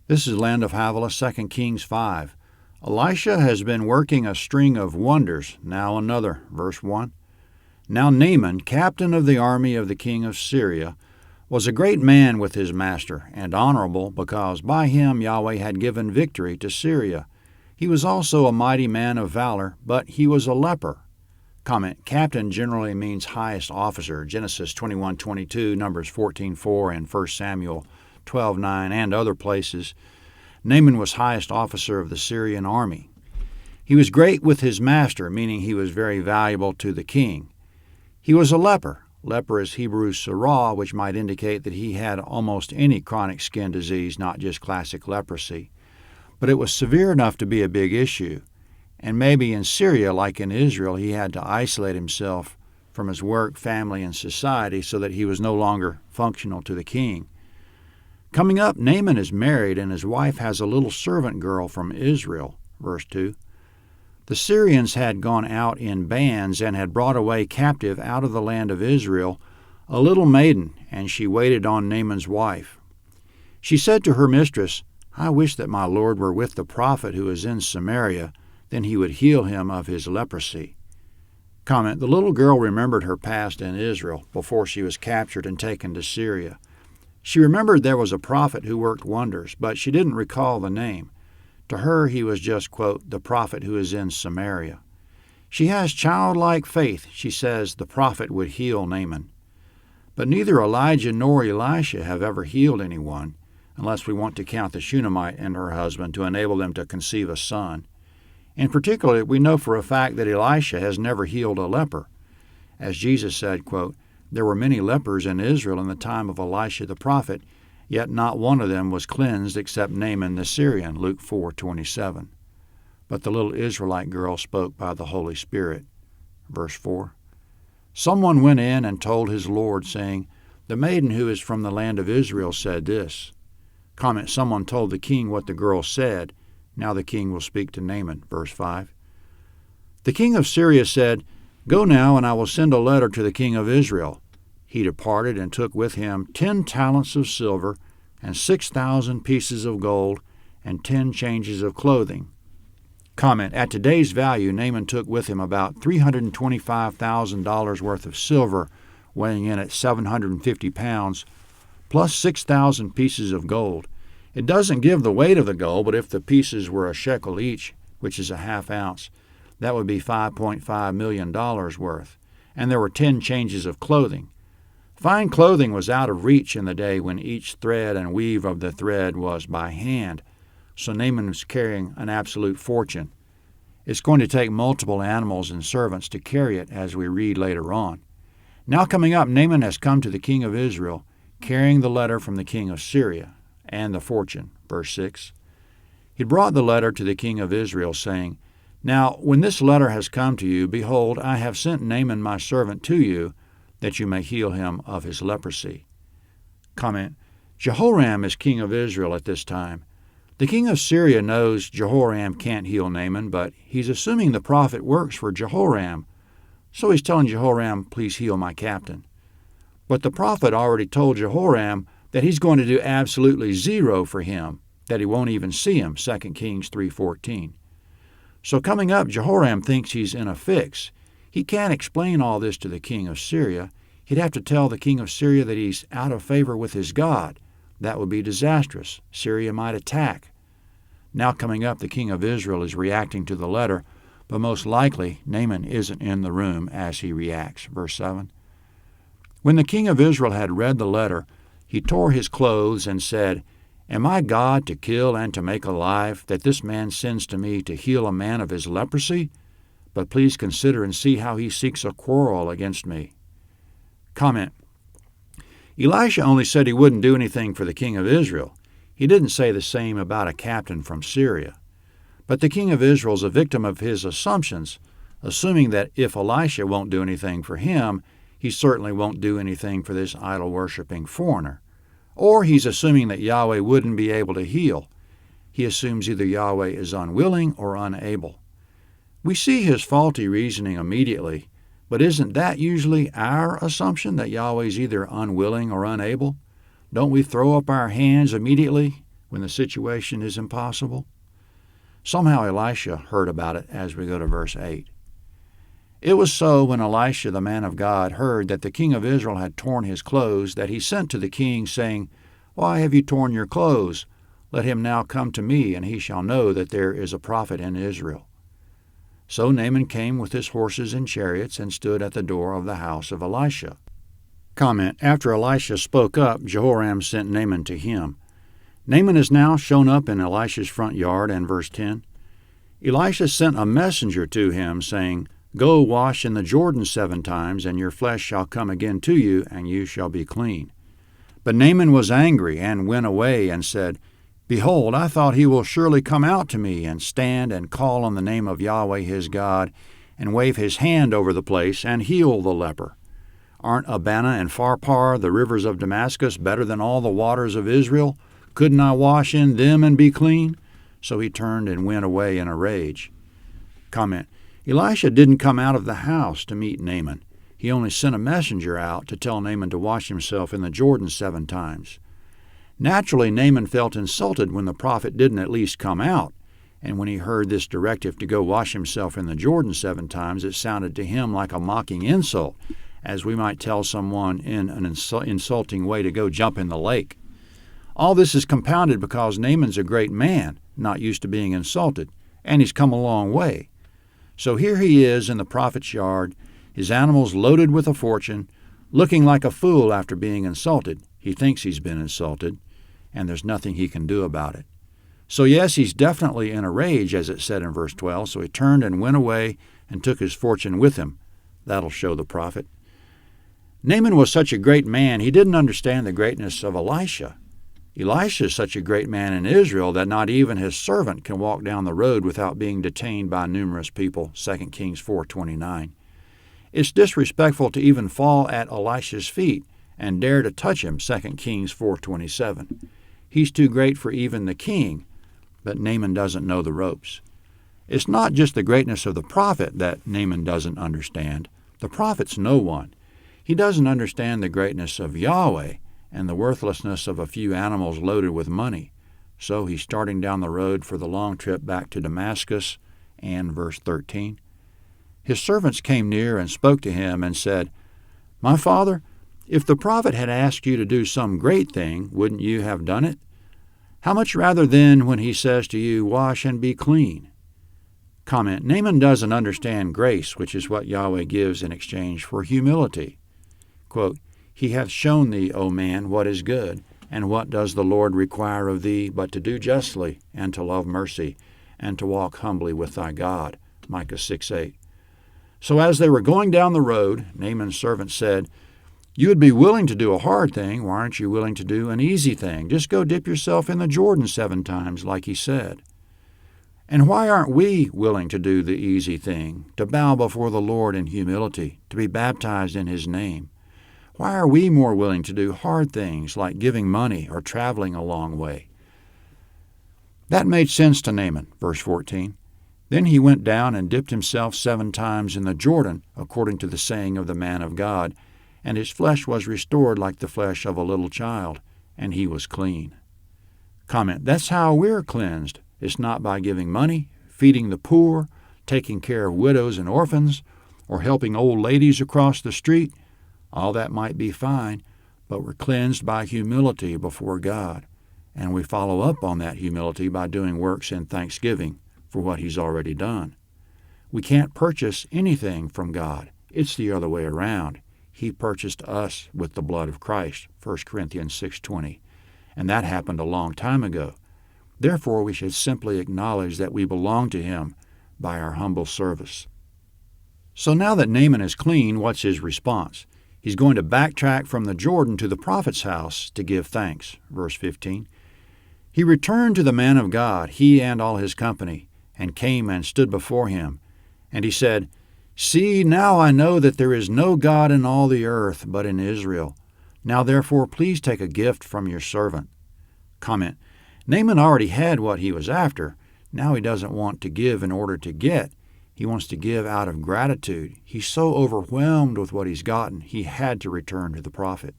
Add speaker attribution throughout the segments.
Speaker 1: This is Land of Havilah, 2 Kings 5. Elisha has been working a string of wonders. Now another, verse 1. Now Naaman, captain of the army of the king of Syria, was a great man with his master, and honorable, because by him Yahweh had given victory to Syria. He was also a mighty man of valor, but he was a leper. Comment: captain generally means highest officer. Genesis 21:22, Numbers 14:4, and 1 Samuel 12:9, and other places. Naaman was highest officer of the Syrian army. He was great with his master, meaning he was very valuable to the king. He was a leper. Leper is Hebrew sarah, which might indicate that he had almost any chronic skin disease, not just classic leprosy. But it was severe enough to be a big issue. And maybe in Syria, like in Israel, he had to isolate himself from his work, family, and society so that he was no longer functional to the king. Coming up, Naaman is married, and his wife has a little servant girl from Israel. Verse 2. The Syrians had gone out in bands and had brought away captive out of the land of Israel a little maiden, and she waited on Naaman's wife. She said to her mistress, I wish that my lord were with the prophet who is in Samaria, then he would heal him of his leprosy. Comment: the little girl remembered her past in Israel before she was captured and taken to Syria. She remembered there was a prophet who worked wonders, but she didn't recall the name. To her, he was just, quote, the prophet who is in Samaria. She has childlike faith. She says the prophet would heal Naaman. But neither Elijah nor Elisha have ever healed anyone, unless we want to count the Shunammite and her husband to enable them to conceive a son. In particular, we know for a fact that Elisha has never healed a leper. As Jesus said, quote, there were many lepers in Israel in the time of Elisha the prophet, yet not one of them was cleansed except Naaman the Syrian, Luke 4:27. But the little Israelite girl spoke by the Holy Spirit. Verse 4. Someone went in and told his Lord, saying, the maiden who is from the land of Israel said this. Comment: someone told the king what the girl said. Now the king will speak to Naaman. Verse 5. The king of Syria said, Go now, and I will send a letter to the king of Israel. He departed and took with him 10 talents of silver and 6,000 pieces of gold and 10 changes of clothing. Comment: at today's value, Naaman took with him about $325,000 worth of silver, weighing in at 750 pounds, plus 6,000 pieces of gold. It doesn't give the weight of the gold, but if the pieces were a shekel each, which is a half ounce, that would be $5.5 million worth. And there were 10 changes of clothing. Fine clothing was out of reach in the day when each thread and weave of the thread was by hand, so Naaman was carrying an absolute fortune. It's going to take multiple animals and servants to carry it, as we read later on. Now coming up, Naaman has come to the king of Israel, carrying the letter from the king of Syria and the fortune. Verse 6. He brought the letter to the king of Israel, saying, Now when this letter has come to you, behold, I have sent Naaman my servant to you, that you may heal him of his leprosy. Comment: Jehoram is king of Israel at this time. The king of Syria knows Jehoram can't heal Naaman, but he's assuming the prophet works for Jehoram, so he's telling Jehoram, please heal my captain. But the prophet already told Jehoram that he's going to do absolutely zero for him, that he won't even see him, 2 Kings 3:14. So coming up, Jehoram thinks he's in a fix. He can't explain all this to the king of Syria. He'd have to tell the king of Syria that he's out of favor with his God. That would be disastrous. Syria might attack. Now coming up, the king of Israel is reacting to the letter, but most likely Naaman isn't in the room as he reacts. Verse 7. When the king of Israel had read the letter, he tore his clothes and said, Am I God to kill and to make alive, that this man sends to me to heal a man of his leprosy? But please consider and see how he seeks a quarrel against me. Comment: Elisha only said he wouldn't do anything for the king of Israel. He didn't say the same about a captain from Syria. But the king of Israel is a victim of his assumptions, assuming that if Elisha won't do anything for him, he certainly won't do anything for this idol-worshiping foreigner. Or he's assuming that Yahweh wouldn't be able to heal. He assumes either Yahweh is unwilling or unable. We see his faulty reasoning immediately, but isn't that usually our assumption, that Yahweh is either unwilling or unable? Don't we throw up our hands immediately when the situation is impossible? Somehow Elisha heard about it as we go to verse 8. It was so when Elisha the man of God heard that the king of Israel had torn his clothes that he sent to the king, saying, Why have you torn your clothes? Let him now come to me, and he shall know that there is a prophet in Israel. So Naaman came with his horses and chariots and stood at the door of the house of Elisha. Comment: After Elisha spoke up, Jehoram sent Naaman to him. Naaman is now shown up in Elisha's front yard, and verse 10. Elisha sent a messenger to him, saying, Go wash in the Jordan 7 times, and your flesh shall come again to you, and you shall be clean. But Naaman was angry, and went away, and said, Behold, I thought he will surely come out to me, and stand and call on the name of Yahweh his God, and wave his hand over the place, and heal the leper. Aren't Abana and Pharpar, the rivers of Damascus, better than all the waters of Israel? Couldn't I wash in them and be clean? So he turned and went away in a rage. Comment: Elisha didn't come out of the house to meet Naaman. He only sent a messenger out to tell Naaman to wash himself in the Jordan 7 times. Naturally, Naaman felt insulted when the prophet didn't at least come out, and when he heard this directive to go wash himself in the Jordan 7 times, it sounded to him like a mocking insult, as we might tell someone in an insulting way to go jump in the lake. All this is compounded because Naaman's a great man, not used to being insulted, and he's come a long way. So here he is in the prophet's yard, his animals loaded with a fortune, looking like a fool after being insulted. He thinks he's been insulted, and there's nothing he can do about it. So yes, he's definitely in a rage, as it said in verse 12, so he turned and went away and took his fortune with him. That'll show the prophet. Naaman was such a great man, he didn't understand the greatness of Elisha. Elisha is such a great man in Israel that not even his servant can walk down the road without being detained by numerous people, 2 Kings 4:29. It's disrespectful to even fall at Elisha's feet and dare to touch him, 2 Kings 4:27. He's too great for even the king, but Naaman doesn't know the ropes. It's not just the greatness of the prophet that Naaman doesn't understand. The prophet's no one. He doesn't understand the greatness of Yahweh and the worthlessness of a few animals loaded with money. So he's starting down the road for the long trip back to Damascus, and verse 13. His servants came near and spoke to him and said, My father, if the prophet had asked you to do some great thing, wouldn't you have done it? How much rather then when he says to you, Wash and be clean? Comment: Naaman doesn't understand grace, which is what Yahweh gives in exchange for humility. Quote, He hath shown thee, O man, what is good, and what does the Lord require of thee, but to do justly, and to love mercy, and to walk humbly with thy God. Micah 6:8. So as they were going down the road, Naaman's servant said, You would be willing to do a hard thing. Why aren't you willing to do an easy thing? Just go dip yourself in the Jordan 7 times, like he said. And why aren't we willing to do the easy thing, to bow before the Lord in humility, to be baptized in his name? Why are we more willing to do hard things like giving money or traveling a long way? That made sense to Naaman, verse 14. Then he went down and dipped himself 7 times in the Jordan, according to the saying of the man of God, and his flesh was restored like the flesh of a little child, and he was clean. Comment: That's how we're cleansed. It's not by giving money, feeding the poor, taking care of widows and orphans, or helping old ladies across the street. All that might be fine, but we're cleansed by humility before God, and we follow up on that humility by doing works in thanksgiving for what he's already done. We can't purchase anything from God. It's the other way around. He purchased us with the blood of Christ, 1 Corinthians 6:20, and that happened a long time ago. Therefore, we should simply acknowledge that we belong to him by our humble service. So now that Naaman is clean, what's his response? He's going to backtrack from the Jordan to the prophet's house to give thanks. Verse 15. He returned to the man of God, he and all his company, and came and stood before him. And he said, See, now I know that there is no God in all the earth but in Israel. Now therefore please take a gift from your servant. Comment: Naaman already had what he was after. Now he doesn't want to give in order to get. He wants to give out of gratitude. He's so overwhelmed with what he's gotten, he had to return to the prophet.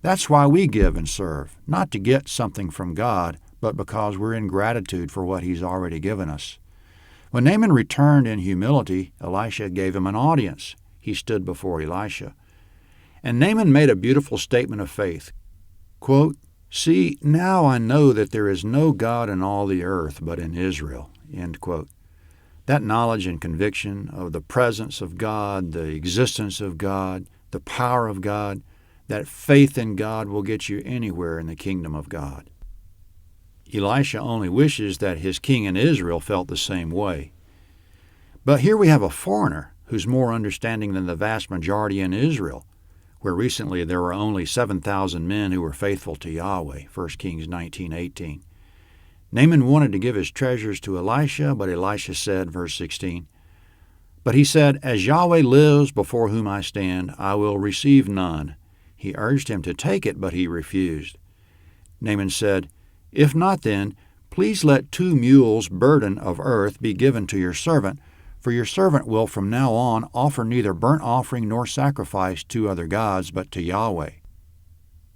Speaker 1: That's why we give and serve, not to get something from God, but because we're in gratitude for what He's already given us. When Naaman returned in humility, Elisha gave him an audience. He stood before Elisha. And Naaman made a beautiful statement of faith. Quote, "See, now I know that there is no God in all the earth but in Israel." End quote. That knowledge and conviction of the presence of God, the existence of God, the power of God, that faith in God will get you anywhere in the kingdom of God. Elisha only wishes that his king in Israel felt the same way. But here we have a foreigner who's more understanding than the vast majority in Israel, where recently there were only 7,000 men who were faithful to Yahweh, 1 Kings 19:18. Naaman wanted to give his treasures to Elisha, but Elisha said, verse 16, "But he said, As Yahweh lives before whom I stand, I will receive none." He urged him to take it, but he refused. Naaman said, "If not, then, please let 2 mules' burden of earth be given to your servant, for your servant will from now on offer neither burnt offering nor sacrifice to other gods, but to Yahweh.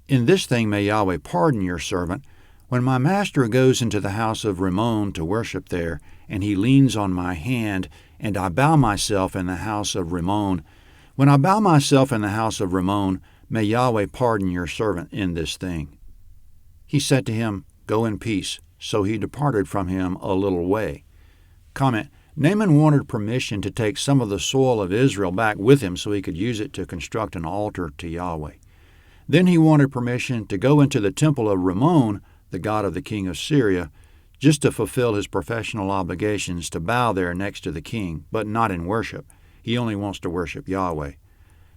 Speaker 1: In this thing may Yahweh pardon your servant. When my master goes into the house of Rimmon to worship there, and he leans on my hand, and I bow myself in the house of Rimmon, when I bow myself in the house of Rimmon, may Yahweh pardon your servant in this thing." He said to him, "Go in peace." So he departed from him a little way. Comment, Naaman wanted permission to take some of the soil of Israel back with him so he could use it to construct an altar to Yahweh. Then he wanted permission to go into the temple of Rimmon, the god of the king of Syria, just to fulfill his professional obligations to bow there next to the king, but not in worship. He only wants to worship Yahweh.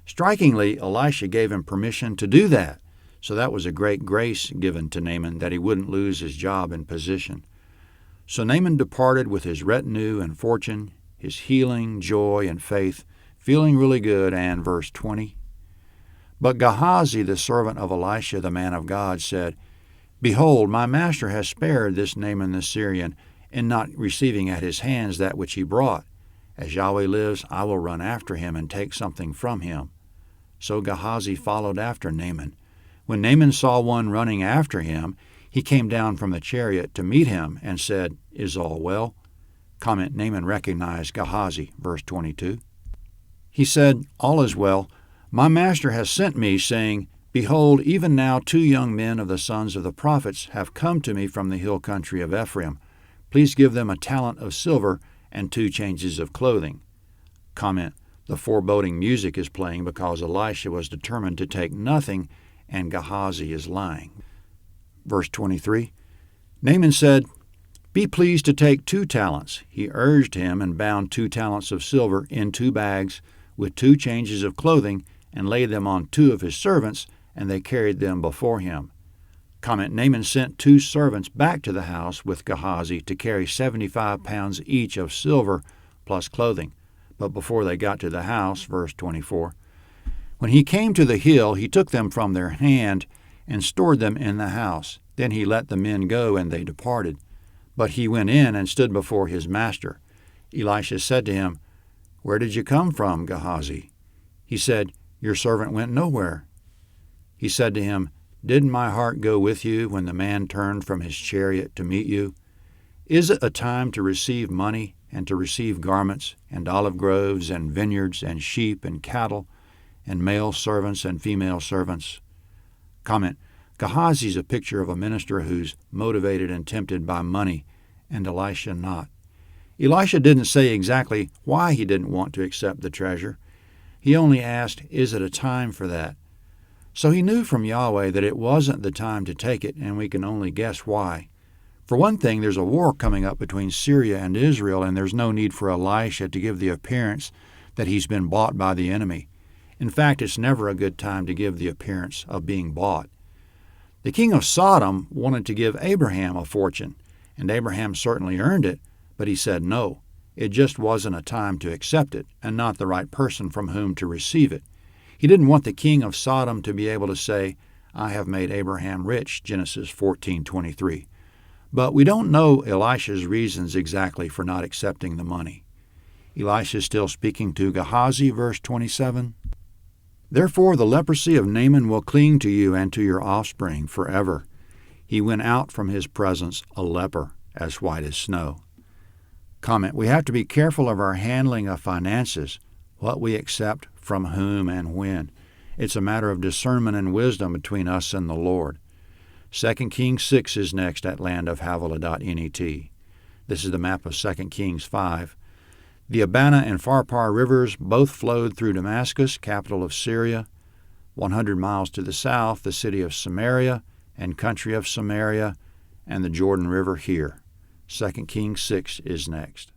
Speaker 1: Strikingly, Elisha gave him permission to do that. So that was a great grace given to Naaman that he wouldn't lose his job and position. So Naaman departed with his retinue and fortune, his healing, joy, and faith, feeling really good, and verse 20. But Gehazi, the servant of Elisha, the man of God, said, "Behold, my master has spared this Naaman the Syrian, in not receiving at his hands that which he brought. As Yahweh lives, I will run after him and take something from him." So Gehazi followed after Naaman. When Naaman saw one running after him, he came down from the chariot to meet him and said, "Is all well?" Comment, Naaman recognized Gehazi, verse 22. He said, "All is well. My master has sent me, saying, Behold, even now 2 young men of the sons of the prophets have come to me from the hill country of Ephraim. Please give them a talent of silver and 2 changes of clothing." Comment, the foreboding music is playing because Elisha was determined to take nothing, and Gehazi is lying. Verse 23, Naaman said, "Be pleased to take 2 talents." He urged him and bound 2 talents of silver in 2 bags with 2 changes of clothing and laid them on 2 of his servants, and they carried them before him. Comment, Naaman sent 2 servants back to the house with Gehazi to carry 75 pounds each of silver plus clothing. But before they got to the house, verse 24, when he came to the hill, he took them from their hand and stored them in the house. Then he let the men go, and they departed. But he went in and stood before his master. Elisha said to him, "Where did you come from, Gehazi?" He said, "Your servant went nowhere." He said to him, "Didn't my heart go with you when the man turned from his chariot to meet you? Is it a time to receive money and to receive garments and olive groves and vineyards and sheep and cattle and male servants and female servants?" Comment, Gehazi is a picture of a minister who's motivated and tempted by money, and Elisha not. Elisha didn't say exactly why he didn't want to accept the treasure. He only asked, "Is it a time for that?" So he knew from Yahweh that it wasn't the time to take it, and we can only guess why. For one thing, there's a war coming up between Syria and Israel, and there's no need for Elisha to give the appearance that he's been bought by the enemy. In fact, it's never a good time to give the appearance of being bought. The king of Sodom wanted to give Abraham a fortune, and Abraham certainly earned it, but he said no. It just wasn't a time to accept it, and not the right person from whom to receive it. He didn't want the king of Sodom to be able to say, "I have made Abraham rich," Genesis 14:23. But we don't know Elisha's reasons exactly for not accepting the money. Elisha is still speaking to Gehazi, verse 27. Therefore the leprosy of Naaman will cling to you and to your offspring forever. He went out from his presence a leper, as white as snow. Comment: we have to be careful of our handling of finances, what we accept from whom and when. It's a matter of discernment and wisdom between us and the Lord. 2 Kings 6 is next at landofhavilah.net. This is the map of 2 Kings 5. The Abana and Pharpar rivers both flowed through Damascus, capital of Syria. 100 miles to the south, the city of Samaria and country of Samaria, and the Jordan River here. 2 Kings 6 is next.